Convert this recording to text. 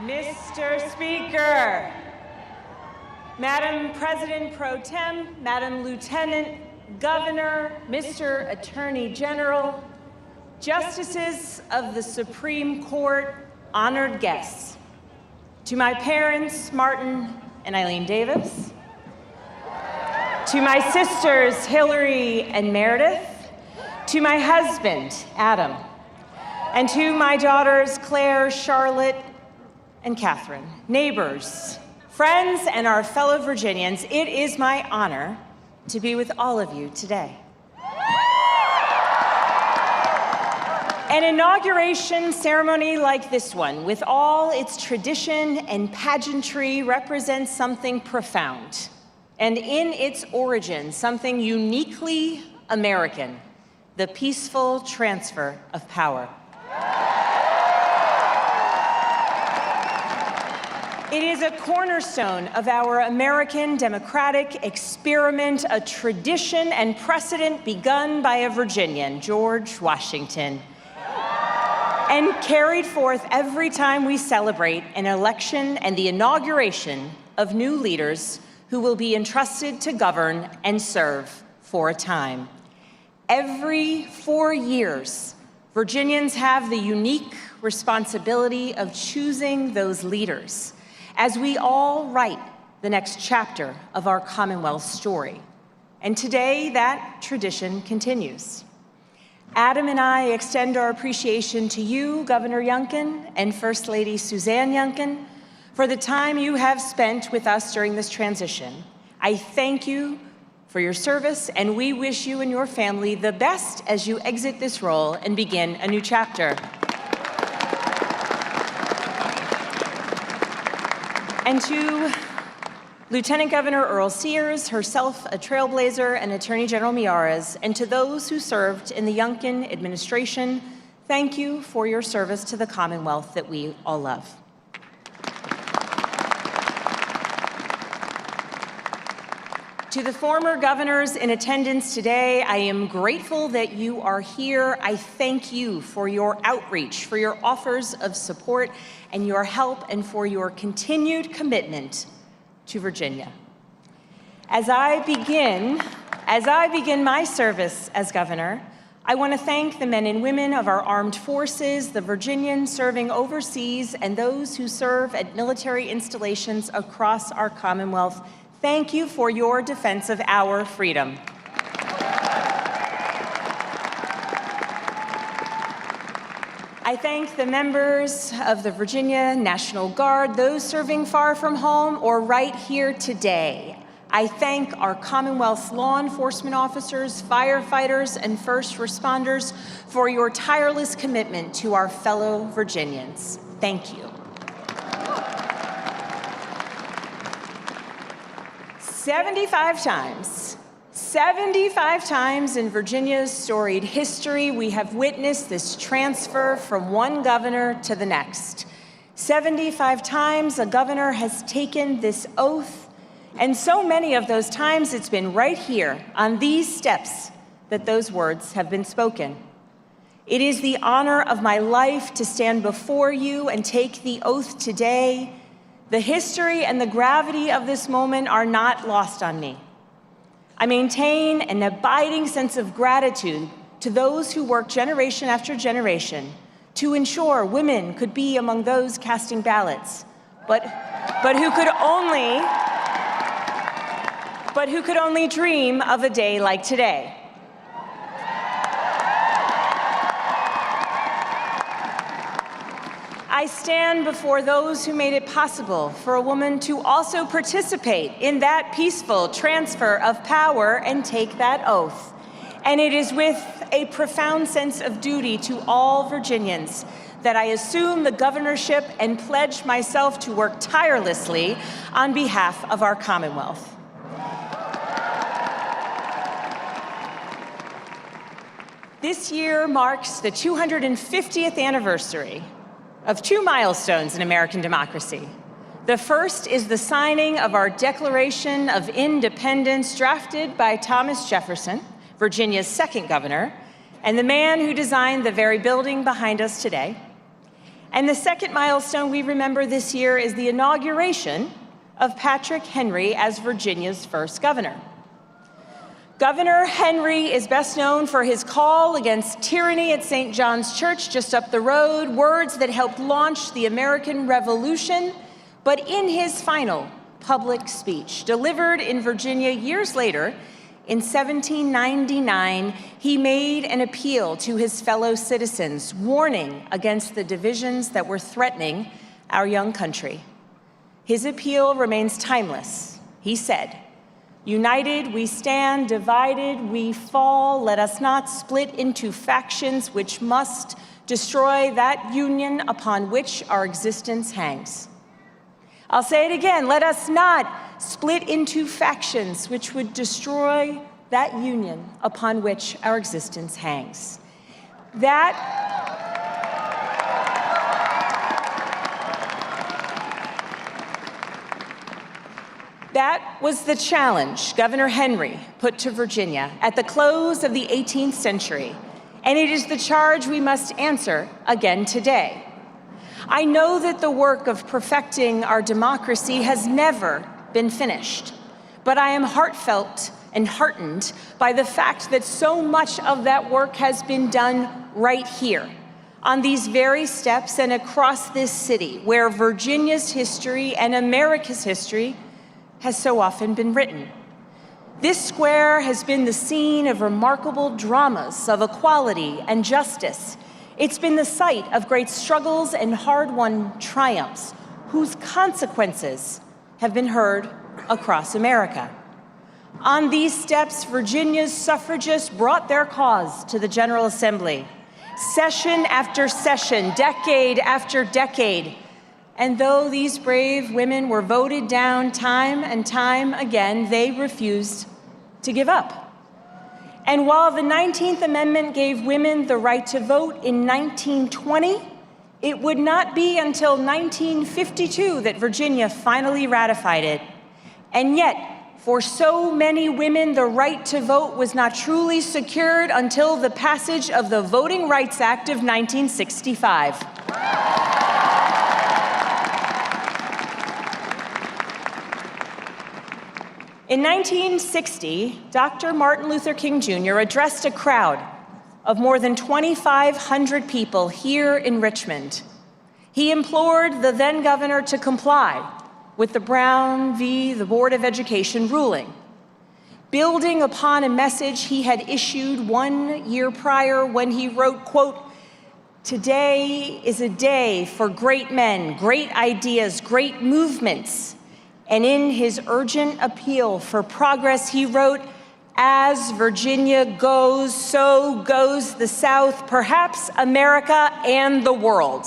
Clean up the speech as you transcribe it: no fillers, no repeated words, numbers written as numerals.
Mr. Speaker, Madam President Pro Tem, Madam Lieutenant Governor, Mr. Attorney General, Justices of the Supreme Court, honored guests, to my parents, Martin and Eileen Davis, to my sisters, Hillary and Meredith, to my husband, Adam, and to my daughters, Claire, Charlotte, and Catherine, neighbors, friends, and our fellow Virginians, it is my honor to be with all of you today. An inauguration ceremony like this one, with all its tradition and pageantry, represents something profound, and in its origin, something uniquely American: the peaceful transfer of power. It is a cornerstone of our American democratic experiment, a tradition and precedent begun by a Virginian, George Washington, and carried forth every time we celebrate an election and the inauguration of new leaders who will be entrusted to govern and serve for a time. Every 4 years, Virginians have the unique responsibility of choosing those leaders as we all write the next chapter of our Commonwealth story. And today, that tradition continues. Adam and I extend our appreciation to you, Governor Youngkin, and First Lady Suzanne Youngkin, for the time you have spent with us during this transition. I thank you for your service, and we wish you and your family the best as you exit this role and begin a new chapter. And to Lieutenant Governor Earl Sears, herself a trailblazer, and Attorney General Miyares, and to those who served in the Youngkin administration, thank you for your service to the Commonwealth that we all love. To the former governors in attendance today, I am grateful that you are here. I thank you for your outreach, for your offers of support and your help, and for your continued commitment to Virginia. As I begin my service as governor, I want to thank the men and women of our armed forces, the Virginians serving overseas, and those who serve at military installations across our Commonwealth. Thank you for your defense of our freedom. I thank the members of the Virginia National Guard, those serving far from home or right here today. I thank our Commonwealth's law enforcement officers, firefighters, and first responders for your tireless commitment to our fellow Virginians. Thank you. 75 times in Virginia's storied history, we have witnessed this transfer from one governor to the next. 75 times a governor has taken this oath, and so many of those times it's been right here on these steps that those words have been spoken. It is the honor of my life to stand before you and take the oath today. The history and the gravity of this moment are not lost on me. I maintain an abiding sense of gratitude to those who worked generation after generation to ensure women could be among those casting ballots, but who could only dream of a day like today. I stand before those who made it possible for a woman to also participate in that peaceful transfer of power and take that oath. And it is with a profound sense of duty to all Virginians that I assume the governorship and pledge myself to work tirelessly on behalf of our Commonwealth. This year marks the 250th anniversary of two milestones in American democracy. The first is the signing of our Declaration of Independence, drafted by Thomas Jefferson, Virginia's second governor, and the man who designed the very building behind us today. And the second milestone we remember this year is the inauguration of Patrick Henry as Virginia's first governor. Governor Henry is best known for his call against tyranny at St. John's Church just up the road, words that helped launch the American Revolution. But in his final public speech, delivered in Virginia years later, in 1799, he made an appeal to his fellow citizens, warning against the divisions that were threatening our young country. His appeal remains timeless. He said, "United we stand, divided we fall. Let us not split into factions which must destroy that union upon which our existence hangs." I'll say it again, let us not split into factions which would destroy that union upon which our existence hangs. That was the challenge Governor Henry put to Virginia at the close of the 18th century, and it is the charge we must answer again today. I know that the work of perfecting our democracy has never been finished, but I am heartfelt and heartened by the fact that so much of that work has been done right here, on these very steps and across this city, where Virginia's history and America's history has so often been written. This square has been the scene of remarkable dramas of equality and justice. It's been the site of great struggles and hard-won triumphs, whose consequences have been heard across America. On these steps, Virginia's suffragists brought their cause to the General Assembly, session after session, decade after decade. And though these brave women were voted down time and time again, they refused to give up. And while the 19th Amendment gave women the right to vote in 1920, it would not be until 1952 that Virginia finally ratified it. And yet, for so many women, the right to vote was not truly secured until the passage of the Voting Rights Act of 1965. In 1960, Dr. Martin Luther King Jr. addressed a crowd of more than 2,500 people here in Richmond. He implored the then governor to comply with the Brown v. the Board of Education ruling, building upon a message he had issued 1 year prior when he wrote, quote, "Today is a day for great men, great ideas, great movements." And in his urgent appeal for progress, he wrote, "As Virginia goes, so goes the South, perhaps America and the world."